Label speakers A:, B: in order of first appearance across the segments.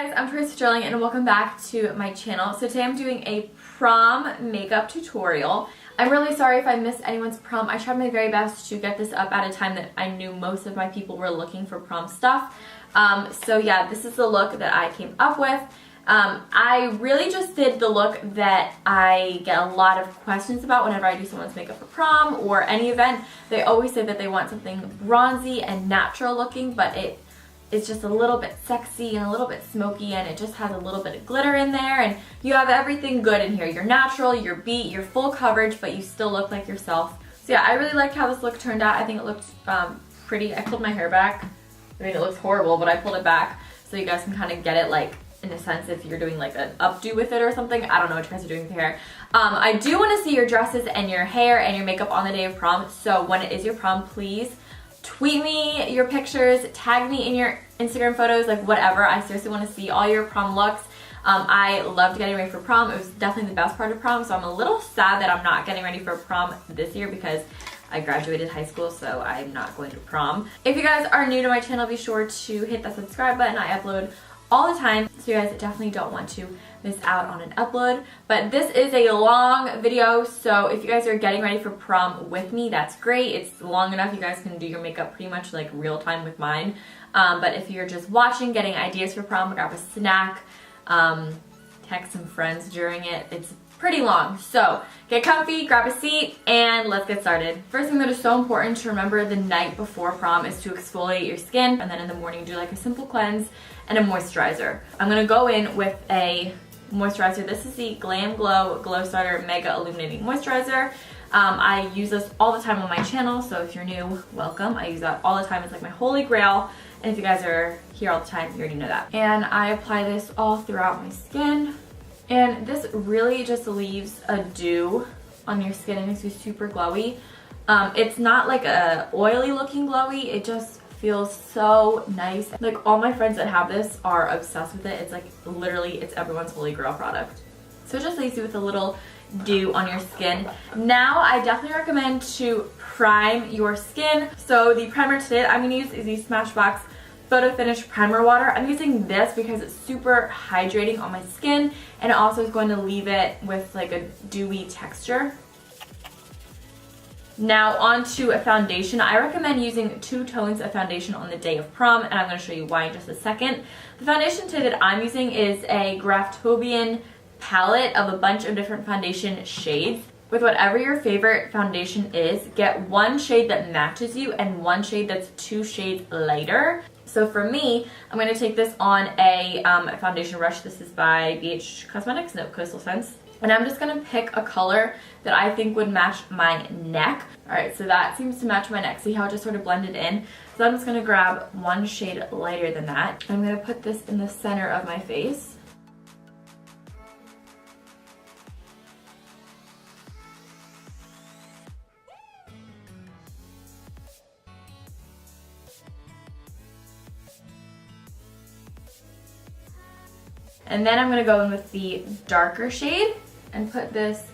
A: Guys, I'm Tracy Sterling and welcome back to my channel. So today I'm doing a prom makeup tutorial. I'm really sorry if I missed anyone's prom. I tried my very best to get this up at a time that I knew most of my people were looking for prom stuff. So yeah, this is the look that I came up with. I really just did the look that I get a lot of questions about whenever I do someone's makeup for prom or any event. They always say that they want something bronzy and natural looking, but it's just a little bit sexy and a little bit smoky, and it just has a little bit of glitter in there, and you have everything good in here. You're natural, you're beat, you're full coverage, but you still look like yourself. So yeah, I really liked how this look turned out. I think it looked pretty. I pulled my hair back. I mean, it looks horrible, but I pulled it back so you guys can kind of get it, like, in a sense, if you're doing like an updo with it or something. I don't know what you guys are doing with hair. I do want to see your dresses and your hair and your makeup on the day of prom. So when it is your prom, please tweet me your pictures, tag me in your Instagram photos, like whatever. I seriously want to see all your prom looks. I loved getting ready for prom. It was definitely the best part of prom, so I'm a little sad that I'm not getting ready for prom this year because I graduated high school, so I'm not going to prom. If you guys are new to my channel, be sure to hit that subscribe button. I upload all the time, so you guys definitely don't want to miss out on an upload. But this is a long video, so if you guys are getting ready for prom with me, that's great. It's long enough you guys can do your makeup pretty much like real time with mine. But if you're just watching, getting ideas for prom, grab a snack, text some friends during it. It's pretty long. So get comfy, grab a seat, and let's get started. First thing that is so important to remember the night before prom is to exfoliate your skin, and then in the morning do like a simple cleanse and a moisturizer. I'm gonna go in with a moisturizer. This is the Glam Glow Glow Starter Mega Illuminating Moisturizer. I use this all the time on my channel, so if you're new, welcome. I use that all the time. It's like my holy grail, and if you guys are here all the time, you already know that. And I apply this all throughout my skin, and this really just leaves a dew on your skin and makes you super glowy. It's not like a oily looking glowy, it just feels so nice. Like all my friends that have this are obsessed with it. It's like literally, it's everyone's holy grail product. So it just leaves you with a little dew on your skin. Now I definitely recommend to prime your skin. So the primer today that I'm going to use is the Smashbox Photo Finish Primer Water. I'm using this because it's super hydrating on my skin, and it also is going to leave it with like a dewy texture. Now onto a foundation. I recommend using 2 tones of foundation on the day of prom, and I'm going to show you why in just a second. The foundation today that I'm using is a Graftobian palette of a bunch of different foundation shades. With whatever your favorite foundation is, get one shade that matches you and one shade that's 2 shades lighter. So for me, I'm going to take this on a foundation brush. This is by BH Cosmetics, no Coastal Scents. And I'm just going to pick a color that I think would match my neck. Alright, so that seems to match my neck. See how it just sort of blended in? So I'm just going to grab one shade lighter than that. I'm going to put this in the center of my face. And then I'm going to go in with the darker shade and put this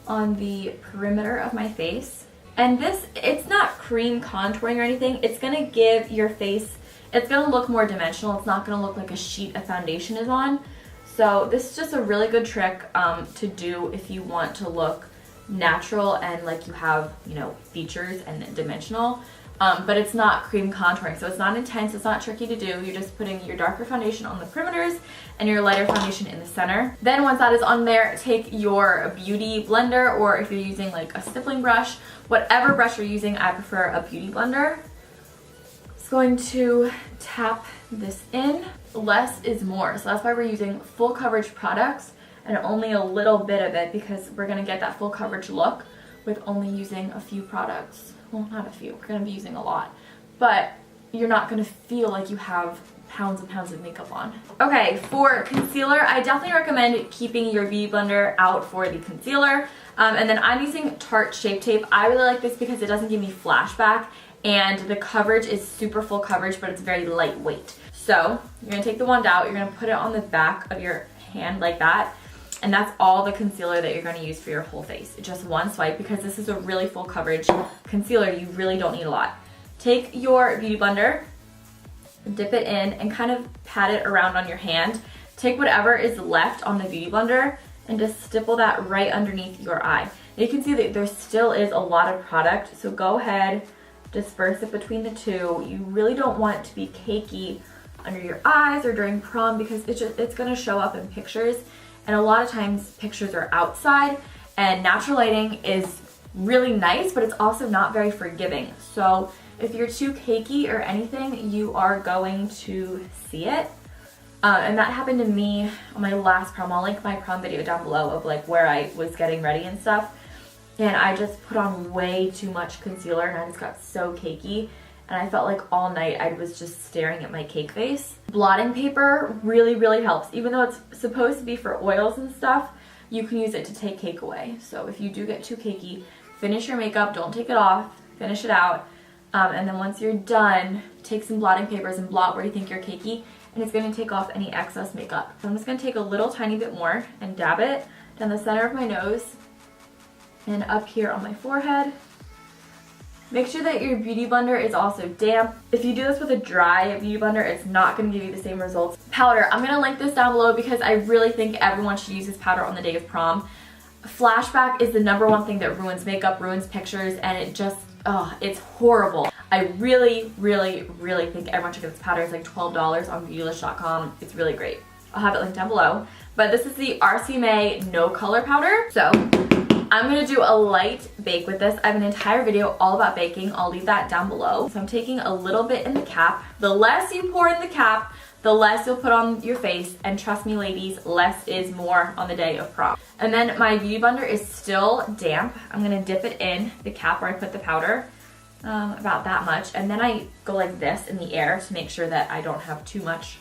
A: on the perimeter of my face. And this, it's not cream contouring or anything. It's going to give your face, it's going to look more dimensional. It's not going to look like a sheet of foundation is on. So this is just a really good trick to do if you want to look natural and like you have, you know, features and dimensional. But it's not cream contouring, so it's not intense, it's not tricky to do. You're just putting your darker foundation on the perimeters and your lighter foundation in the center. Then once that is on there, take your beauty blender, or if you're using like a stippling brush, whatever brush you're using, I prefer a beauty blender. It's going to tap this in. Less is more, so that's why we're using full coverage products and only a little bit of it, because we're gonna get that full coverage look with only using a few products. Well, not a few, we're going to be using a lot, but you're not going to feel like you have pounds and pounds of makeup on. Okay, for concealer, I definitely recommend keeping your beauty blender out for the concealer. And then I'm using Tarte Shape Tape. I really like this because it doesn't give me flashback, and the coverage is super full coverage, but it's very lightweight. So you're going to take the wand out, you're going to put it on the back of your hand like that. And that's all the concealer that you're going to use for your whole face. Just one swipe, because this is a really full coverage concealer. You really don't need a lot. Take your beauty blender, dip it in, and kind of pat it around on your hand. Take whatever is left on the Beauty Blender and just stipple that right underneath your eye. And you can see that there still is a lot of product, so go ahead, disperse it between the two. You really don't want it to be cakey under your eyes or during prom because it's gonna show up in pictures, and a lot of times pictures are outside, and natural lighting is really nice, but it's also not very forgiving. So if you're too cakey or anything, you are going to see it. And that happened to me on my last prom. I'll link my prom video down below of like where I was getting ready and stuff. And I just put on way too much concealer and I just got so cakey. And I felt like all night I was just staring at my cake face. Blotting paper really, really helps. Even though it's supposed to be for oils and stuff, you can use it to take cake away. So if you do get too cakey, finish your makeup, don't take it off, finish it out. And then once you're done, take some blotting papers and blot where you think you're cakey, and it's going to take off any excess makeup. So I'm just going to take a little tiny bit more and dab it down the center of my nose and up here on my forehead. Make sure that your Beauty Blender is also damp. If you do this with a dry Beauty Blender, it's not going to give you the same results. Powder, I'm going to link this down below because I really think everyone should use this powder on the day of prom. Flashback is the #1 thing that ruins makeup, ruins pictures, and it just, it's horrible. I really, really, really think everyone should get this powder. It's like $12 on beautylish.com. It's really great. I'll have it linked down below. But this is the RCMA No Color Powder. So I'm gonna do a light bake with this. I have an entire video all about baking. I'll leave that down below. So I'm taking a little bit in the cap. The less you pour in the cap, the less you'll put on your face, and trust me ladies, less is more on the day of prom. And then my Beauty Blender is still damp. I'm gonna dip it in the cap where I put the powder, about that much, and then I go like this in the air to make sure that I don't have too much.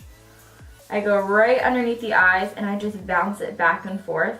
A: I go right underneath the eyes and I just bounce it back and forth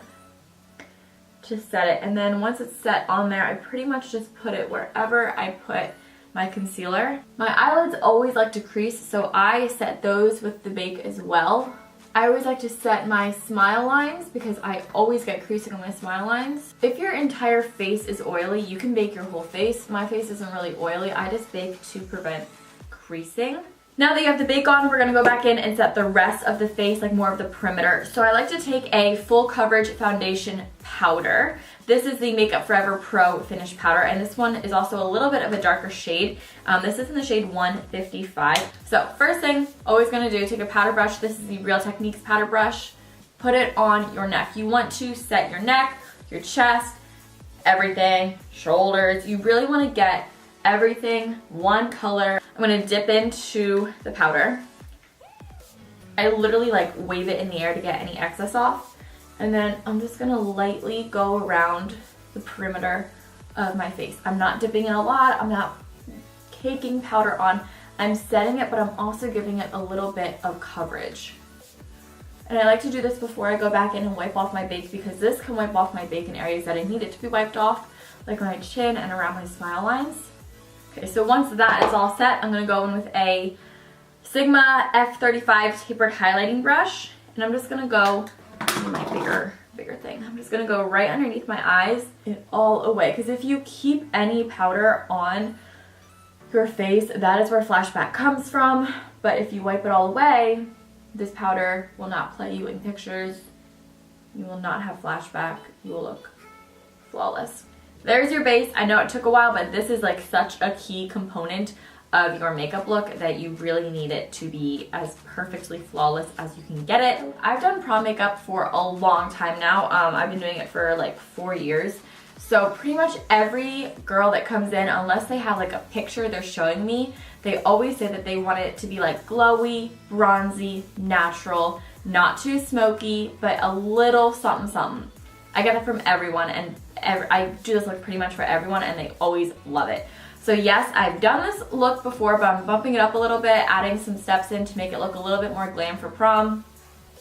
A: to set it, and then once it's set on there, I pretty much just put it wherever I put my concealer. My eyelids always like to crease, so I set those with the bake as well. I always like to set my smile lines because I always get creasing on my smile lines. If your entire face is oily, you can bake your whole face. My face isn't really oily. I just bake to prevent creasing. Now that you have the bake on, we're gonna go back in and set the rest of the face, like more of the perimeter. So I like to take a full coverage foundation powder. This is the Makeup Forever Pro Finish Powder, and this one is also a little bit of a darker shade. This is in the shade 155. So first thing, always gonna do, take a powder brush. This is the Real Techniques powder brush. Put it on your neck. You want to set your neck, your chest, everything, shoulders. You really wanna get everything one color. I'm gonna dip into the powder. I literally like wave it in the air to get any excess off. And then I'm just gonna lightly go around the perimeter of my face. I'm not dipping in a lot, I'm not caking powder on. I'm setting it, but I'm also giving it a little bit of coverage. And I like to do this before I go back in and wipe off my bake because this can wipe off my bake in areas that I need it to be wiped off, like my chin and around my smile lines. Okay, so once that is all set, I'm gonna go in with a Sigma F35 tapered highlighting brush, and I'm just gonna go my bigger thing. I'm just gonna go right underneath my eyes and all away, because if you keep any powder on your face, that is where flashback comes from. But if you wipe it all away, this powder will not play you in pictures. You will not have flashback. You will look flawless. There's your base. I know it took a while, but this is like such a key component of your makeup look that you really need it to be as perfectly flawless as you can get it. I've done prom makeup for a long time now. I've been doing it for like 4 years. So pretty much every girl that comes in, unless they have like a picture they're showing me, they always say that they want it to be like glowy, bronzy, natural, not too smoky, but a little something something. I get it from everyone, and I do this look pretty much for everyone, and they always love it. So yes, I've done this look before, but I'm bumping it up a little bit, adding some steps in to make it look a little bit more glam for prom.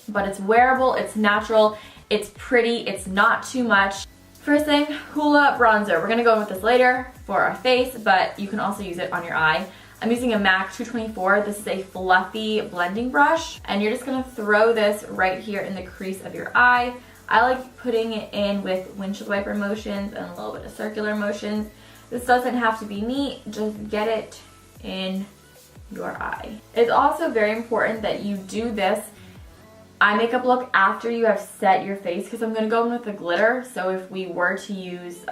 A: But it's wearable, it's natural, it's pretty, it's not too much. First thing, Hoola bronzer. We're gonna go in with this later for our face, but you can also use it on your eye. I'm using a MAC 224. This is a fluffy blending brush, and you're just gonna throw this right here in the crease of your eye. I like putting it in with windshield wiper motions and a little bit of circular motions. This doesn't have to be neat, just get it in your eye. It's also very important that you do this eye makeup look after you have set your face, because I'm going to go in with the glitter. So if we were to use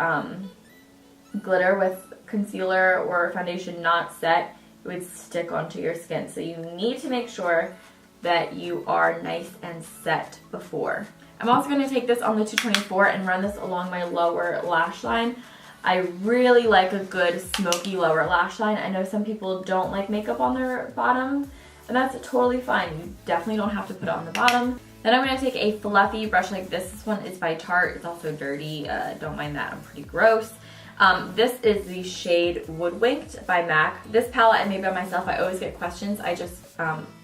A: glitter with concealer or foundation not set, it would stick onto your skin. So you need to make sure that you are nice and set before. I'm also going to take this on the 224 and run this along my lower lash line. I really like a good smoky lower lash line. I know some people don't like makeup on their bottom, and that's totally fine. You definitely don't have to put it on the bottom. Then I'm going to take a fluffy brush like this. This one is by Tarte. It's also dirty. Don't mind that. I'm pretty gross. This is the shade Woodwinked by MAC. This palette I made by myself. I always get questions. I just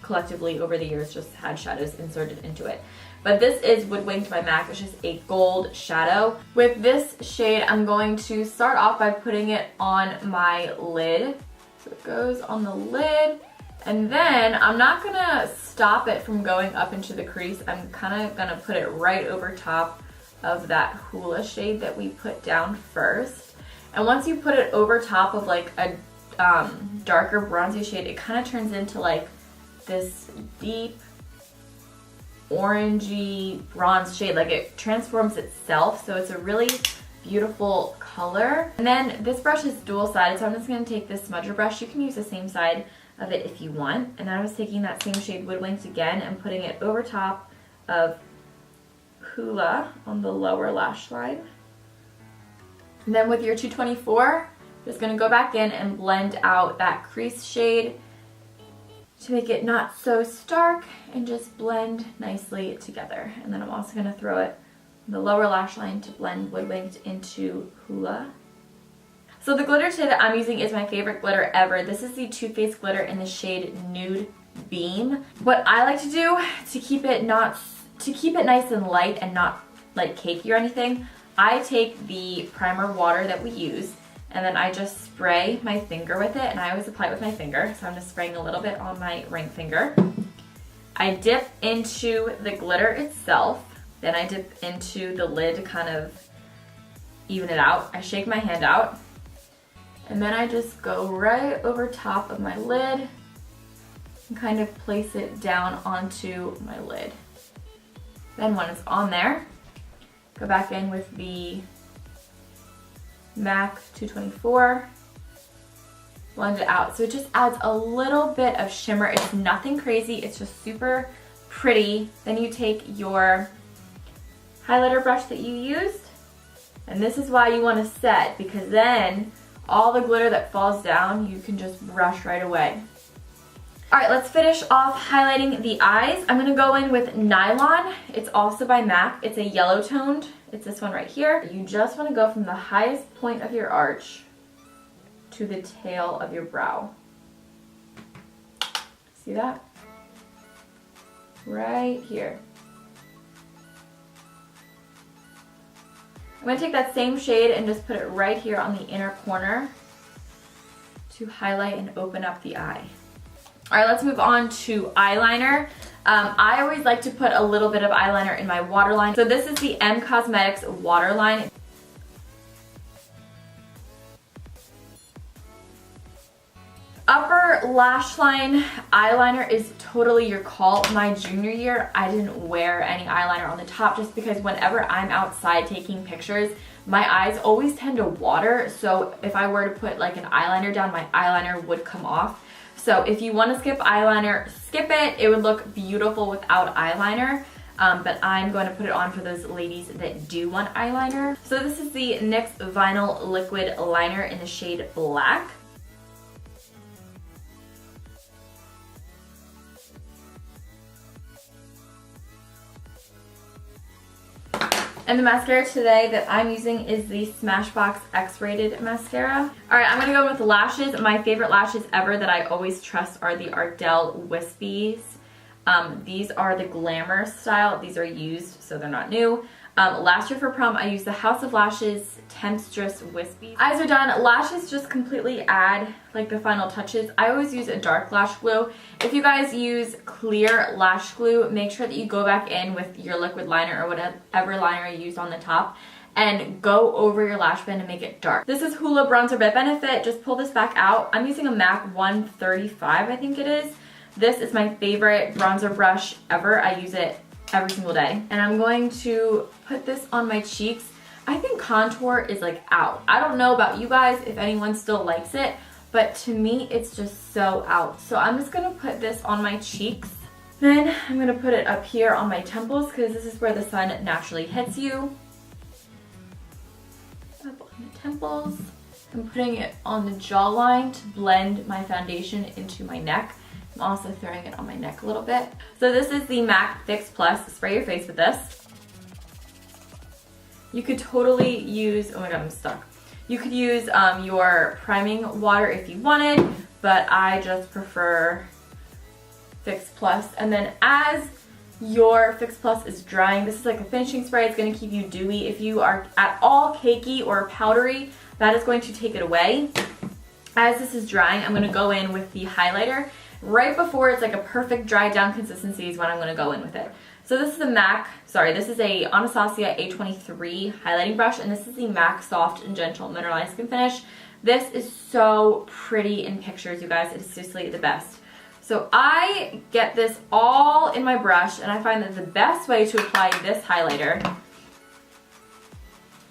A: collectively over the years just had shadows inserted into it. But this is Woodwinked by MAC. It's just a gold shadow. With this shade, I'm going to start off by putting it on my lid. So it goes on the lid. And then I'm not going to stop it from going up into the crease. I'm kind of going to put it right over top of that Hoola shade that we put down first. And once you put it over top of like a darker bronzy shade, it kind of turns into like this deep orangey bronze shade. Like it transforms itself, so it's a really beautiful color. And then this brush is dual-sided, so I'm just going to take this smudger brush. You can use the same side of it if you want. And I was taking that same shade Woodwinked again and putting it over top of Hoola on the lower lash line. And then with your 224, just going to go back in and blend out that crease shade to make it not so stark and just blend nicely together. And then I'm also going to throw it on the lower lash line to blend Woodwinked into Hoola. So the glitter today that I'm using is my favorite glitter ever. This is the Too Faced glitter in the shade Nude Beam. What I like to do to keep it nice and light and not like cakey or anything, I take the primer water that we use and then I just spray my finger with it, and I always apply it with my finger, so I'm just spraying a little bit on my ring finger. I dip into the glitter itself, then I dip into the lid to kind of even it out. I shake my hand out, and then I just go right over top of my lid and kind of place it down onto my lid. Then when it's on there, go back in with the MAC 224, blend it out. So it just adds a little bit of shimmer. It's nothing crazy, it's just super pretty. Then you take your highlighter brush that you used, and this is why you want to set, because then all the glitter that falls down, you can just brush right away. Alright, let's finish off highlighting the eyes. I'm going to go in with Nylon. It's also by MAC. It's a yellow toned. It's this one right here. You just want to go from the highest point of your arch to the tail of your brow. See that? Right here. I'm going to take that same shade and just put it right here on the inner corner to highlight and open up the eye. Alright, let's move on to eyeliner. I always like to put a little bit of eyeliner in my waterline. So this is the M Cosmetics waterline. Upper lash line eyeliner is totally your call. My junior year, I didn't wear any eyeliner on the top just because whenever I'm outside taking pictures, my eyes always tend to water. So if I were to put like an eyeliner down, my eyeliner would come off. So if you want to skip eyeliner, skip it. It would look beautiful without eyeliner. But I'm going to put it on for those ladies that do want eyeliner. So this is the NYX Vinyl Liquid Liner in the shade Black. And the mascara today that I'm using is the Smashbox X-Rated mascara. Alright, I'm going to go with lashes. My favorite lashes ever that I always trust are the Ardell Wispies. These are the Glamour style. These are used, so they're not new. Last year for prom, I used the House of Lashes Temptress Wispies. Eyes are done. Lashes just completely add like the final touches. I always use a dark lash glue. If you guys use clear lash glue, make sure that you go back in with your liquid liner or whatever liner you used on the top and go over your lash band and make it dark. This is Hoola Bronzer by Benefit. Just pull this back out. I'm using a MAC 135, I think it is. This is my favorite bronzer brush ever. I use it every single day. And I'm going to put this on my cheeks. I think contour is like out. I don't know about you guys if anyone still likes it, but to me it's just so out. So I'm just gonna put this on my cheeks. Then I'm gonna put it up here on my temples because this is where the sun naturally hits you. Up on the temples. I'm putting it on the jawline to blend my foundation into my neck. I'm also throwing it on my neck a little bit. So this is the MAC Fix Plus. Spray your face with this. You could totally use, oh my god, I'm stuck. You could use your priming water if you wanted, but I just prefer Fix Plus. And then as your Fix Plus is drying, this is like a finishing spray. It's going to keep you dewy. If you are at all cakey or powdery, that is going to take it away. As this is drying, I'm going to go in with the highlighter. Right before it's like a perfect dry down consistency is when I'm going to go in with it. So this is this is a Anastasia A23 highlighting brush, and this is the MAC Soft and Gentle Mineralized Skin Finish. This is so pretty in pictures, you guys. It is seriously the best. So I get this all in my brush, and I find that the best way to apply this highlighter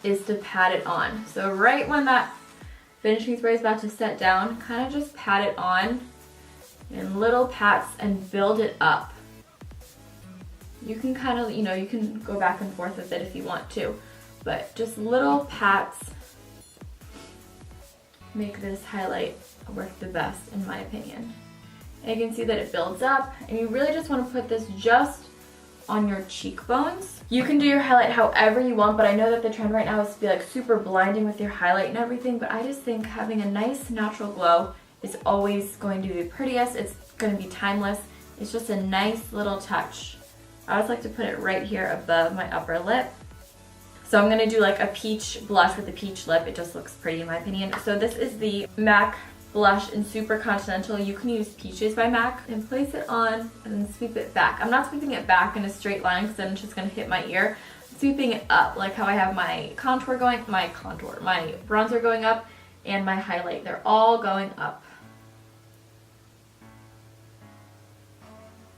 A: is to pat it on. So right when that finishing spray is about to set down, kind of just pat it on in little pats and build it up. You can kind of, you know, you can go back and forth with it if you want to, but just little pats make this highlight work the best in my opinion. And you can see that it builds up, and you really just want to put this just on your cheekbones. You can do your highlight however you want, but I know that the trend right now is to be like super blinding with your highlight and everything, but I just think having a nice natural glow is always going to be prettiest. It's going to be timeless. It's just a nice little touch. I always like to put it right here above my upper lip. So I'm going to do like a peach blush with a peach lip. It just looks pretty in my opinion. So this is the MAC blush in Super Continental. You can use Peaches by MAC and place it on and then sweep it back. I'm not sweeping it back in a straight line because then it's just going to hit my ear. I'm sweeping it up like how I have my contour going, my bronzer going up and my highlight. They're all going up.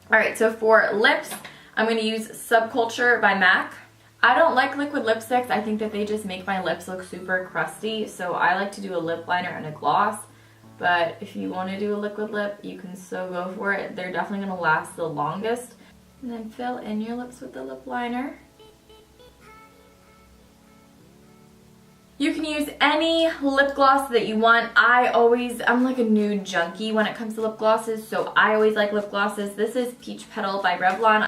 A: Alright, so for lips, I'm going to use Subculture by MAC. I don't like liquid lipsticks. I think that they just make my lips look super crusty, so I like to do a lip liner and a gloss. But if you want to do a liquid lip, you can so go for it. They're definitely going to last the longest. And then fill in your lips with the lip liner. You can use any lip gloss that you want. I'm like a nude junkie when it comes to lip glosses, so I always like lip glosses. This is Peach Petal by Revlon.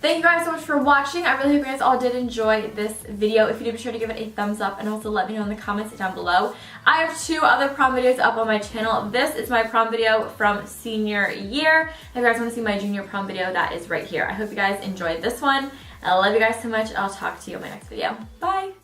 A: Thank you guys so much for watching. I really hope you guys all did enjoy this video. If you did, be sure to give it a thumbs up and also let me know in the comments down below. I have 2 other prom videos up on my channel. This is my prom video from senior year. If you guys want to see my junior prom video, that is right here. I hope you guys enjoyed this one. I love you guys so much. I'll talk to you in my next video. Bye!